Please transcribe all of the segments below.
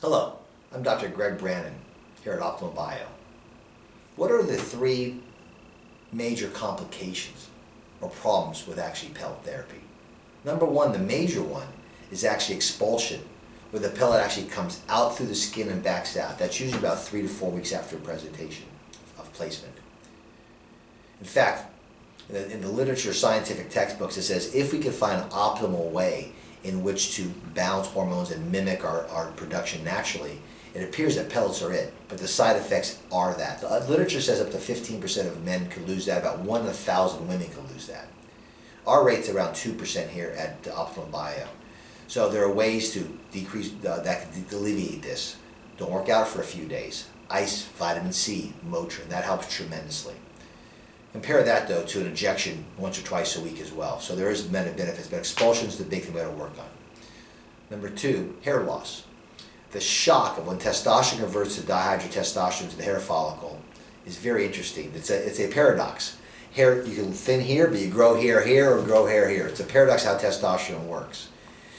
Hello, I'm Dr. Greg Brannon here at Optimal Bio. What are the three major complications or problems with actually pellet therapy? Number one, the major one, is actually expulsion, where the pellet actually comes out through the skin and backs out. That's usually about 3 to 4 weeks after a presentation of placement. In fact, in the literature, scientific textbooks, it says if we can find an optimal way in which to balance hormones and mimic our production naturally, it appears that pellets are it, but the side effects are that. The literature says up to 15% of men could lose that, about 1 in 1,000 women could lose that. Our rate's around 2% here at Optimal Bio. So there are ways to decrease, that can alleviate this. Don't work out for a few days. Ice, vitamin C, Motrin, that helps tremendously. Compare that though to an injection once or twice a week as well. So there is many benefits, but expulsion is the big thing we got to work on. Number two, hair loss. The shock of when testosterone converts to dihydrotestosterone to the hair follicle is very interesting. It's a paradox. Hair, you can thin here, but you grow hair here or grow hair here. It's a paradox how testosterone works.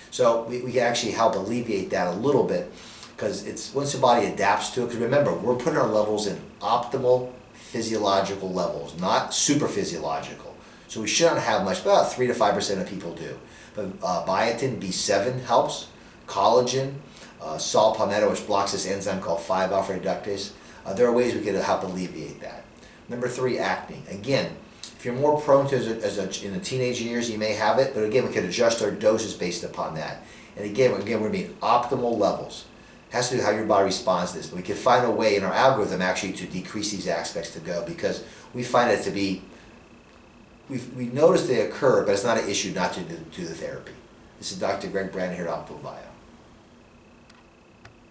So we can actually help alleviate that a little bit because it's once the body adapts to it. Because remember, we're putting our levels in optimal physiological levels, not super physiological. So we shouldn't have much, about 3 to 5% of people do. But biotin, B7 helps, collagen, saw palmetto, which blocks this enzyme called 5-alpha reductase. There are ways we can help alleviate that. Number three, acne. Again, if you're more prone to in the teenage years, you may have it, but again, we can adjust our doses based upon that. And again, we're going to be optimal levels. It has to do with how your body responds to this, but we can find a way in our algorithm actually to decrease these aspects to go, because we find it to be, we notice they occur, but it's not an issue not to do the therapy. This is Dr. Greg Brannon here at Optimal Bio.